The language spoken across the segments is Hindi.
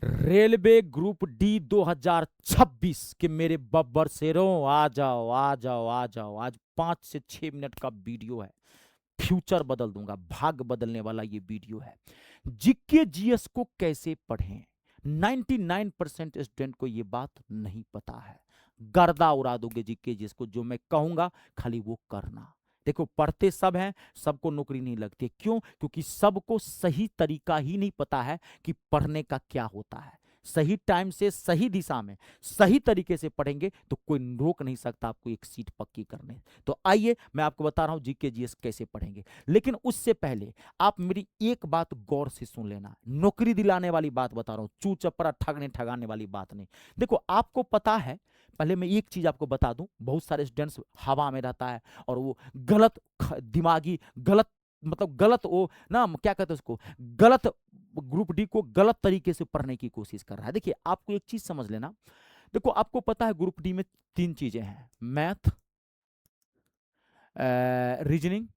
रेलवे ग्रुप डी 2026 के मेरे बब्बर शेरों, आ जाओ आ जाओ आ जाओ। आज 5 से 6 मिनट का वीडियो है। फ्यूचर बदल दूंगा, भाग्य बदलने वाला ये वीडियो है। जीके जीएस को कैसे पढ़ें, 99% स्टूडेंट को ये बात नहीं पता है। गर्दा उड़ा दोगे जीके जीएस को, जो मैं कहूंगा खाली वो करना। देखो, पढ़ते सब हैं, सबको नौकरी नहीं लगती। क्यों? क्योंकि सबको सही तरीका ही नहीं पता है कि पढ़ने का क्या होता है। सही टाइम से सही दिशा में सही तरीके से पढ़ेंगे तो कोई रोक नहीं सकता आपको एक सीट पक्की करने। तो आइए मैं आपको बता रहा हूं जीके जीएस कैसे पढ़ेंगे। लेकिन उससे पहले आप मेरी एक बात गौर से सुन लेना। नौकरी दिलाने वाली बात बता रहा हूं, चू चपरा ठगने ठगाने वाली बात नहीं। देखो, आपको पता है, पहले मैं एक चीज आपको बता दूं, बहुत सारे स्टूडेंट्स हवा में रहता है और वो गलत दिमागी, गलत मतलब गलत, वो ना क्या कहते हैं उसको, गलत ग्रुप डी को गलत तरीके से पढ़ने की कोशिश कर रहा है। देखिए, आपको एक चीज समझ लेना। देखो, आपको पता है ग्रुप डी में 3 चीजें हैं: मैथ, रीजनिंग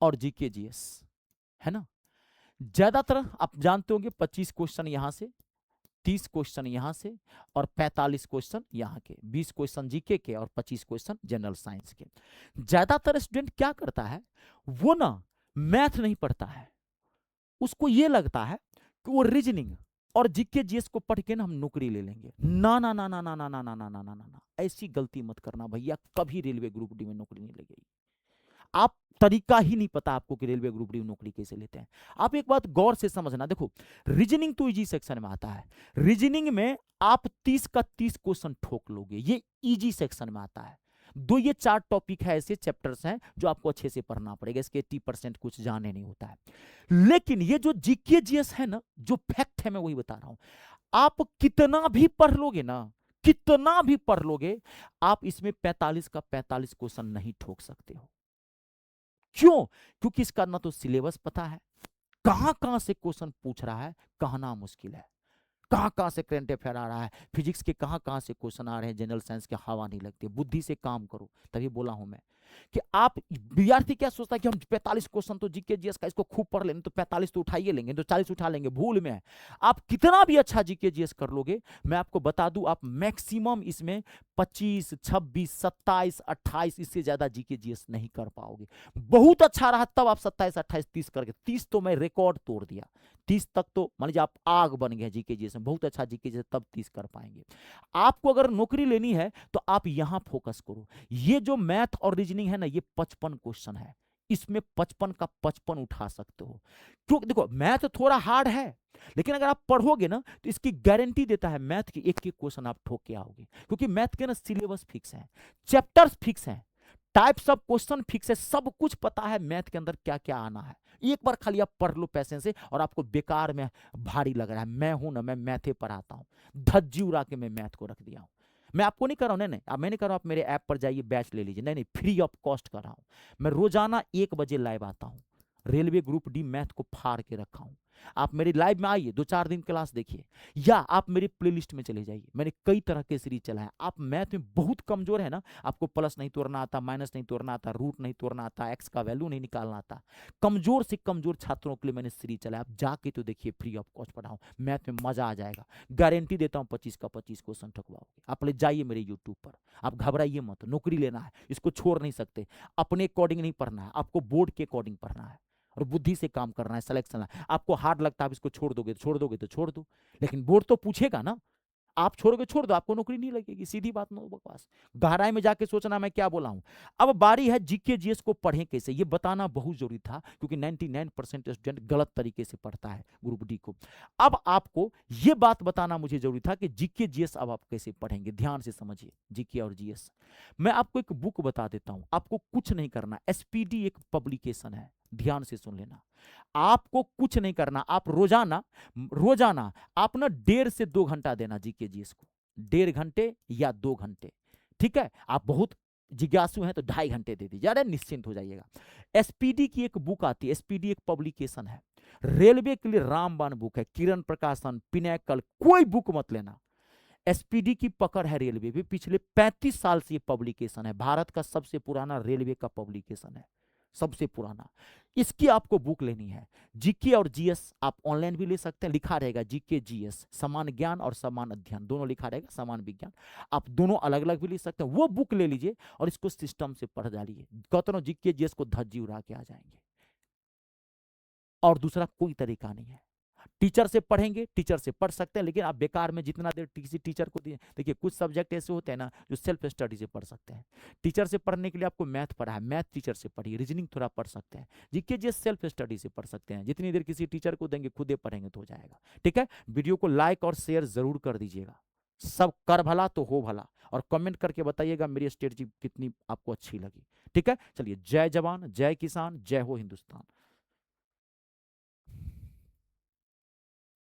और जीके जीएस, है ना। ज्यादातर आप जानते होंगे 25 क्वेश्चन यहां से, 30 क्वेश्चन यहां से और 45 क्वेश्चन यहां के, 20 क्वेश्चन जीके के और 25 क्वेश्चन जनरल साइंस के। ज्यादातर स्टूडेंट क्या करता है, वो ना मैथ नहीं पढ़ता है। उसको ये लगता है कि वो रीजनिंग और जीके जीएस को पढ़ के ना हम नौकरी ले लेंगे। ना ना ना ना ना ना ना ना ना ना ना ना, ऐसी गलती मत करना भैया, कभी रेलवे ग्रुप डी में नौकरी नहीं लगेगी। आप तरीका ही नहीं पता आपको कि रेलवे ग्रुप डी में नौकरी कैसे लेते हैं। आप एक बात गौर से समझना। देखो, रीजनिंग तो इजी सेक्शन में आता है। रीजनिंग में आप 30 का 30 क्वेश्चन ठोक लोगे, ये इजी सेक्शन में आता है। दो ये 4 टॉपिक है, ऐसे चैप्टर्स हैं जो आपको अच्छे से पढ़ना पड़ेगा, इसके 80% कुछ जाने नहीं होता है। लेकिन ये जो जीके जीएस है ना, जो फैक्ट है मैं वही बता रहा हूं। आप कितना भी पढ़ लोगे ना, कितना भी पढ़ लोगे, आप इसमें 45 का 45 क्वेश्चन नहीं ठोक सकते हो। क्यों? क्योंकि इसका ना तो सिलेबस पता है, कहां कहां से क्वेश्चन पूछ रहा है, कहना मुश्किल है। कहां कहां से करंट अफेयर आ रहा है, फिजिक्स के कहां कहां से क्वेश्चन आ रहे हैं, जनरल साइंस के हवा नहीं लगती। बुद्धि से काम करो, तभी बोला हूं मैं कि आप, विद्यार्थी क्या सोचता है कि हम 45 क्वेश्चन तो जीके जीएस का इसको खूब पढ़ लेंगे तो 45 तो उठाइए लेंगे, तो 40 उठा लेंगे। भूल में है। आप कितना भी अच्छा जीके जीएस कर लोगे, मैं आपको बता दूं, आप मैक्सिमम इसमें 25, 26, 27, 28, इससे ज्यादा जीके जीएस नहीं कर पाओगे। बहुत अच्छा रहा तब आप 27, 28, 30 करके, 30 तो मैं रिकॉर्ड तोड़ दिया। 30 तक तो मान लीजिए आप आग बन गए जीके जीएस में, बहुत अच्छा जीके जीएस, तब 30 कर पाएंगे। आपको अगर नौकरी लेनी है तो आप यहां फोकस करो। ये जो मैथ और रीजनिंग है ना, ये 55 क्वेश्चन है, इसमें 55 का 55 उठा सकते हो। क्योंकि देखो, मैथ थोड़ा हार्ड है, लेकिन अगर आप पढ़ोगे ना तो इसकी गारंटी देता है मैथ की एक एक क्वेश्चन आप ठोक के आओगे। क्योंकि मैथ के ना सिलेबस फिक्स है, चैप्टर्स फिक्स हैं, टाइप्स ऑफ क्वेश्चन फिक्स है, सब कुछ पता है मैथ के अंदर क्या क्या आना है। एक बार खाली आप पढ़ लो पैसेंस से, और आपको बेकार में भारी लग रहा है। मैं हूं ना, मैं मैथे पढ़ाता हूं, धज्जी उड़ा के मैं मैथ को रख दिया हूं। मैं आपको नहीं कर रहा हूं, नहीं नहीं, अब मैं नहीं कर रहा हूं आप मेरे ऐप पर जाइए बैच ले लीजिए, नहीं नहीं, फ्री ऑफ कॉस्ट कर रहा हूं। मैं रोजाना 1 बजे लाइव आता हूं, रेलवे ग्रुप डी मैथ को फाड़ के रखा हूं। आप मेरी लाइव में आइए, 2-4 दिन क्लास देखिए, या आप मेरी प्लेलिस्ट में चले जाइए, मैंने कई तरह के सीरीज चलाए। आप मैथ में बहुत कमजोर है ना, आपको प्लस नहीं तोड़ना आता, माइनस नहीं तोड़ना आता, रूट नहीं तोड़ना आता, एक्स का वैल्यू नहीं निकालना आता, कमजोर से कमजोर छात्रों के लिए मैंने सीरीज चलाया। आप जाके तो देखिए, फ्री ऑफ कॉस्ट पढ़ाऊं, मैथ में मजा आ जाएगा। गारंटी देता हूं 25 का 25 क्वेश्चन ठकवाओगे। आप ले जाइए मेरे यूट्यूब पर, आप घबराइए मत, नौकरी लेना है, इसको छोड़ नहीं सकते। अपने अकॉर्डिंग नहीं पढ़ना है, आपको बोर्ड के अकॉर्डिंग पढ़ना है और बुद्धि से काम करना है, सिलेक्शन है। आपको हार्ड लगता है, आप इसको छोड़ दोगे तो छोड़ दोगे तो छोड़ दो, लेकिन बोर्ड तो पूछेगा ना। आप छोड़ोगे, छोड़ दो, आपको नौकरी नहीं लगेगी, सीधी बात, नो बकवास। गहराई में जाके सोचना मैं क्या बोला हूं। अब बारी है जीके जीएस को पढ़ें कैसे, ये बताना बहुत जरूरी था, क्योंकि 99% स्टूडेंट गलत तरीके से पढ़ता है ग्रुप डी को। अब आपको ये बात बताना मुझे जरूरी था कि जीके जीएस अब आप कैसे पढ़ेंगे। ध्यान से समझिए जीके और जीएस। मैं आपको एक बुक बता देता हूं, आपको कुछ नहीं करना। एसपीडी एक पब्लिकेशन है, ध्यान से सुन लेना। आपको कुछ नहीं करना, आप रोजाना रोजाना आप ना 1.5 से 2 घंटा देना जीके जीएस को, 1.5 घंटे या 2 घंटे, ठीक है। आप बहुत जिज्ञासु हैं तो 2.5 घंटे दे दीजिए, अरे निश्चिंत हो जाइएगा। एसपीडी की एक बुक आती है, एसपीडी एक पब्लिकेशन है, रेलवे के लिए रामबाण बुक है, किरण प्रकाशन, पिनैकल, कोई बुक मत लेना। एसपीडी की पकड़ है रेलवे पे, पिछले 35 साल से ये पब्लिकेशन है, भारत का सबसे पुराना रेलवे का पब्लिकेशन है। सबसे पुराना। इसकी आपको बुक लेनी है। जीके और जीएस आप ऑनलाइन भी ले सकते हैं, लिखा रहेगा जीके जीएस, समान ज्ञान और समान अध्ययन, दोनों लिखा रहेगा, समान विज्ञान। आप दोनों अलग अलग भी ले सकते हैं, वो बुक ले लीजिए और इसको सिस्टम से पढ़ डालिए। कहते ना जीके जीएस को धज्जी उड़ा के आ जाएंगे, और दूसरा कोई तरीका नहीं है। टीचर से पढ़ेंगे, टीचर से पढ़ सकते हैं, लेकिन आप बेकार में जितना देर किसी टीचर को दिए, देखिए कुछ सब्जेक्ट ऐसे होते हैं ना जो सेल्फ स्टडी से पढ़ सकते हैं। टीचर से पढ़ने के लिए आपको मैथ पढ़ा है, मैथ टीचर से पढ़िए, रीजनिंग थोड़ा पढ़ सकते हैं। जीके जी सेल्फ स्टडी से पढ़ सकते हैं, जितनी देर किसी टीचर को देंगे खुदे पढ़ेंगे तो हो जाएगा। ठीक है, वीडियो को लाइक और शेयर जरूर कर दीजिएगा। सब कर भला तो हो भला, और कमेंट करके बताइएगा मेरी स्ट्रेटजी कितनी आपको अच्छी लगी। ठीक है, चलिए, जय जवान, जय किसान, जय हो हिंदुस्तान।